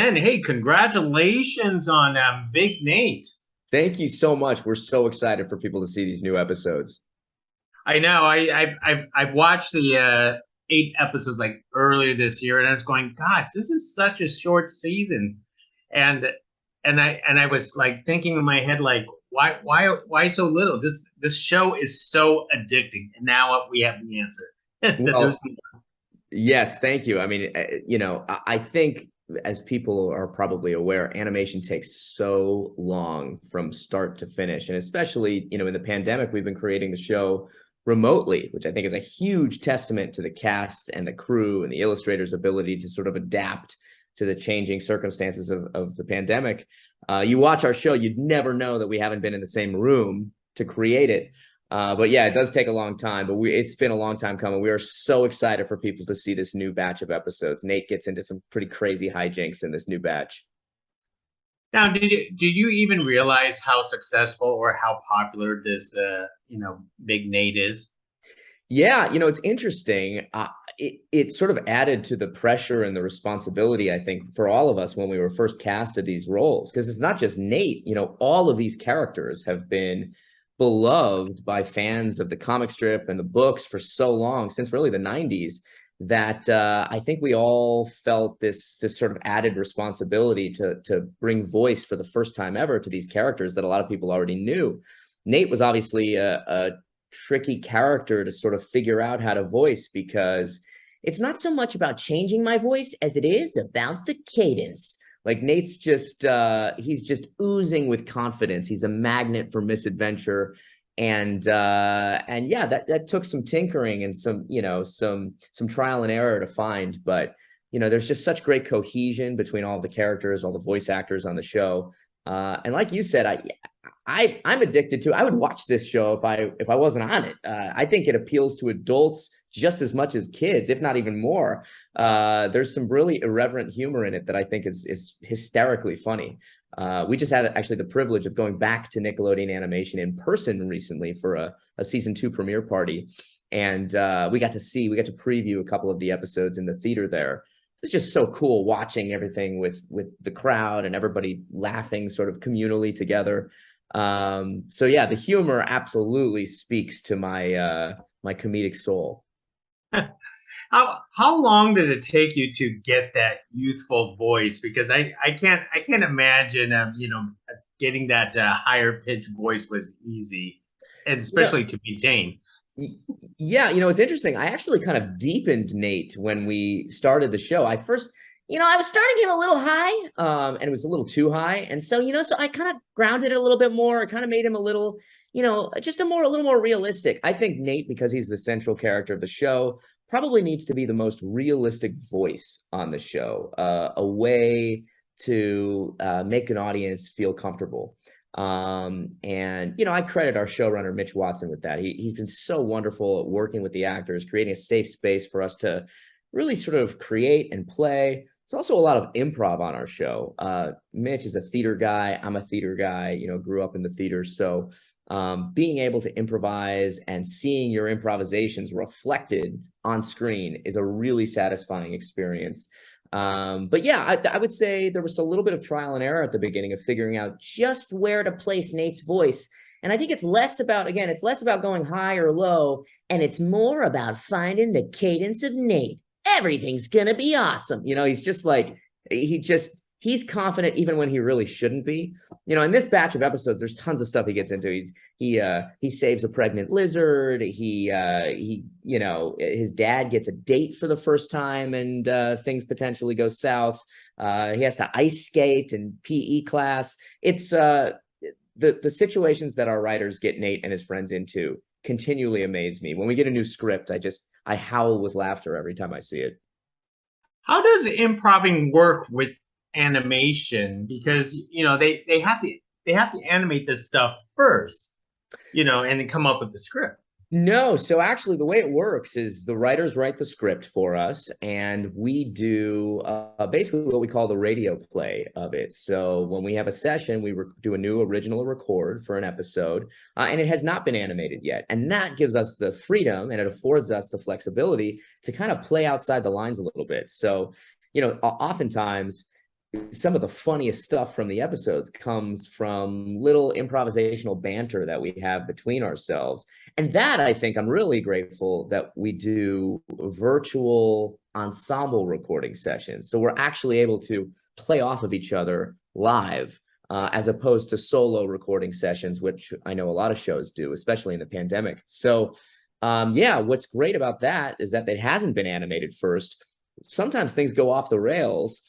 Ben, hey, congratulations on Big Nate. Thank you so much. We're so excited for people to see these new episodes. I know I've watched the 8 episodes like earlier this year, and I was going, gosh, this is such a short season, and and I was like thinking in my head like, why so little? This show is so addicting, and now we have the answer that there's. Well, yes, thank you. I mean, I think as people are probably aware, animation takes so long from start to finish. And especially, in the pandemic, we've been creating the show remotely, which I think is a huge testament to the cast and the crew and the illustrators' ability to sort of adapt to the changing circumstances of the pandemic. You watch our show, you'd never know that we haven't been in the same room to create it. But yeah, it does take a long time, but it's been a long time coming. We are so excited for people to see this new batch of episodes. Nate gets into some pretty crazy hijinks in this new batch. Now, did you even realize how successful or how popular this Big Nate is? Yeah, it's interesting. It sort of added to the pressure and the responsibility, I think, for all of us when we were first casted these roles, because it's not just Nate. All of these characters have been beloved by fans of the comic strip and the books for so long, since really the 90s, that I think we all felt this sort of added responsibility to bring voice for the first time ever to these characters that a lot of people already knew. Nate was obviously a tricky character to sort of figure out how to voice, because it's not so much about changing my voice as it is about the cadence. Like Nate's just he's just oozing with confidence. He's a magnet for misadventure. And yeah, that took some tinkering and some trial and error to find. But there's just such great cohesion between all the characters, all the voice actors on the show. And like you said, I'm addicted to it. I would watch this show if I wasn't on it. I think it appeals to adults just as much as kids, if not even more. There's some really irreverent humor in it that I think is hysterically funny. We just had actually the privilege of going back to Nickelodeon Animation in person recently for a season 2 premiere party, and we got to preview a couple of the episodes in the theater there. It's just so cool watching everything with the crowd and everybody laughing sort of communally together. So yeah, the humor absolutely speaks to my comedic soul. How long did it take you to get that youthful voice? Because I can't imagine getting that higher pitched voice was easy, and You know, especially to maintain. yeah, it's interesting. I actually kind of deepened Nate when we started the show. I was starting him a little high, and it was a little too high. And so I kind of grounded it a little bit more. I kind of made him a little, just a little more realistic. I think Nate, because he's the central character of the show, probably needs to be the most realistic voice on the show, a way to make an audience feel comfortable. And I credit our showrunner Mitch Watson with that. He's been so wonderful at working with the actors, creating a safe space for us to really sort of create and play. It's also a lot of improv on our show. Mitch is a theater guy. I'm a theater guy, grew up in the theater. So being able to improvise and seeing your improvisations reflected on screen is a really satisfying experience. But yeah, I would say there was a little bit of trial and error at the beginning of figuring out just where to place Nate's voice. And I think it's less about going high or low, and it's more about finding the cadence of Nate. Everything's gonna be awesome. He's just like he's confident even when he really shouldn't be. In this batch of episodes, there's tons of stuff he gets into. He saves a pregnant lizard. His dad gets a date for the first time, and things potentially go south. He has to ice skate in PE class. It's the situations that our writers get Nate and his friends into continually amaze me. When we get a new script, I howl with laughter every time I see it. How does improving work with animation? Because they have to animate this stuff first, and then come up with the script. No, so actually, the way it works is the writers write the script for us, and we do basically what we call the radio play of it. So when we have a session, we do a new original record for an episode, and it has not been animated yet. And that gives us the freedom and it affords us the flexibility to kind of play outside the lines a little bit. So, oftentimes some of the funniest stuff from the episodes comes from little improvisational banter that we have between ourselves. And that, I think, I'm really grateful that we do virtual ensemble recording sessions. So we're actually able to play off of each other live, as opposed to solo recording sessions, which I know a lot of shows do, especially in the pandemic. So, yeah, what's great about that is that it hasn't been animated first. Sometimes things go off the rails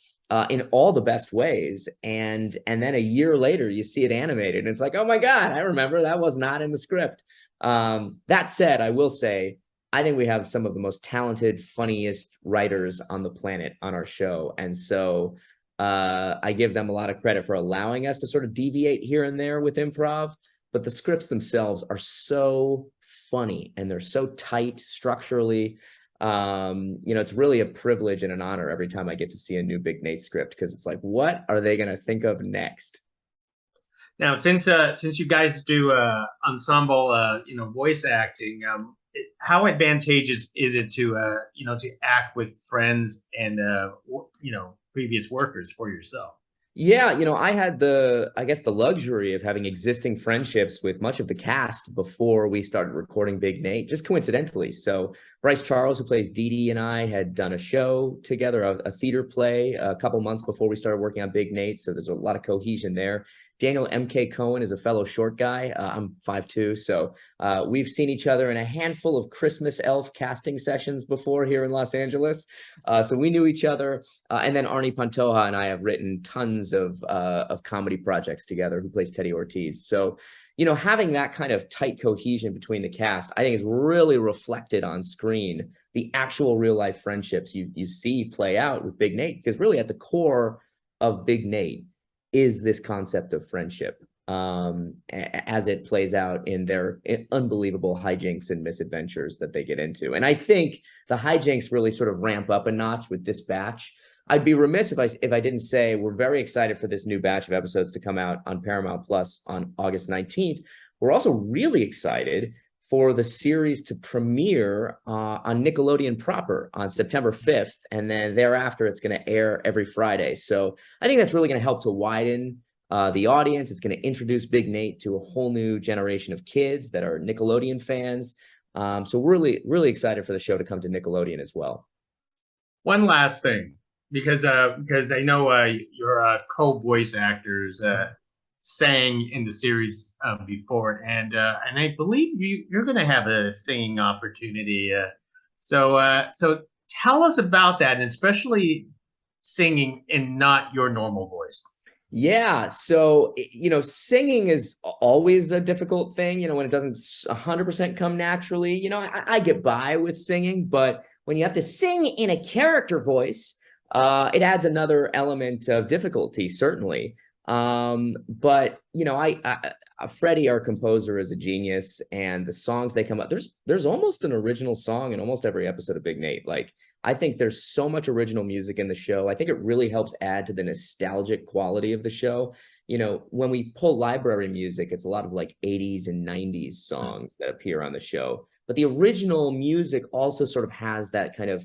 in all the best ways, and then a year later you see it animated, and it's like, oh my God, I remember that was not in the script. That said, I will say, I think we have some of the most talented, funniest writers on the planet on our show, and so I give them a lot of credit for allowing us to sort of deviate here and there with improv, but the scripts themselves are so funny and they're so tight structurally. It's really a privilege and an honor every time I get to see a new Big Nate script, because it's like, what are they going to think of next? Now, since you guys do ensemble, voice acting, how advantageous is it to to act with friends and previous workers for yourself? Yeah, I had I guess the luxury of having existing friendships with much of the cast before we started recording Big Nate, just coincidentally. So Bryce Charles, who plays Dee Dee, and I had done a show together, a theater play, a couple months before we started working on Big Nate. So there's a lot of cohesion there. Daniel M.K. Cohen is a fellow short guy. I'm 5'2", so we've seen each other in a handful of Christmas elf casting sessions before here in Los Angeles. So we knew each other. And then Arnie Pantoja and I have written tons of comedy projects together, who plays Teddy Ortiz. So, having that kind of tight cohesion between the cast, I think is really reflected on screen. The actual real life friendships you see play out with Big Nate, because really at the core of Big Nate is this concept of friendship, as it plays out in their unbelievable hijinks and misadventures that they get into. And I think the hijinks really sort of ramp up a notch with this batch. I'd be remiss if I didn't say we're very excited for this new batch of episodes to come out on Paramount Plus on August 19th. We're also really excited for the series to premiere on Nickelodeon proper on September 5th. And then thereafter, it's going to air every Friday. So I think that's really going to help to widen the audience. It's going to introduce Big Nate to a whole new generation of kids that are Nickelodeon fans. So we're really, really excited for the show to come to Nickelodeon as well. One last thing, because I know your co-voice actors sang in the series before, and I believe you're going to have a singing opportunity. So tell us about that, and especially singing in not your normal voice. Yeah, so singing is always a difficult thing. When it doesn't 100% come naturally. I get by with singing, but when you have to sing in a character voice, it adds another element of difficulty, certainly. But Freddie, our composer, is a genius, and the songs they come up, there's almost an original song in almost every episode of Big Nate. Like, I think there's so much original music in the show. I think it really helps add to the nostalgic quality of the show. When we pull library music, it's a lot of like 80s and 90s songs that appear on the show. But the original music also sort of has that kind of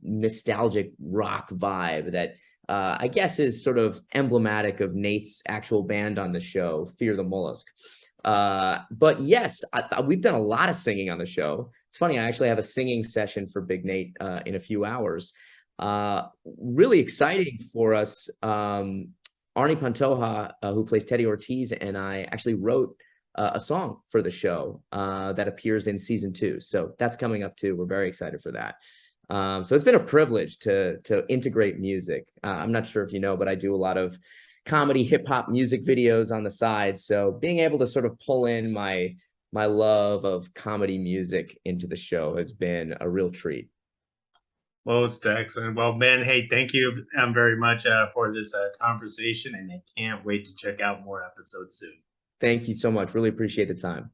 nostalgic rock vibe that I guess is sort of emblematic of Nate's actual band on the show, Fear the Mollusk. But yes, we've done a lot of singing on the show. It's funny, I actually have a singing session for Big Nate in a few hours. Really exciting for us. Arnie Pantoja, who plays Teddy Ortiz, and I actually wrote a song for the show that appears in season 2. So that's coming up too. We're very excited for that. So it's been a privilege to integrate music. I'm not sure if you know, but I do a lot of comedy hip hop music videos on the side. So being able to sort of pull in my love of comedy music into the show has been a real treat. Most excellent. Well, Ben, hey, thank you very much for this conversation, and I can't wait to check out more episodes soon. Thank you so much. Really appreciate the time.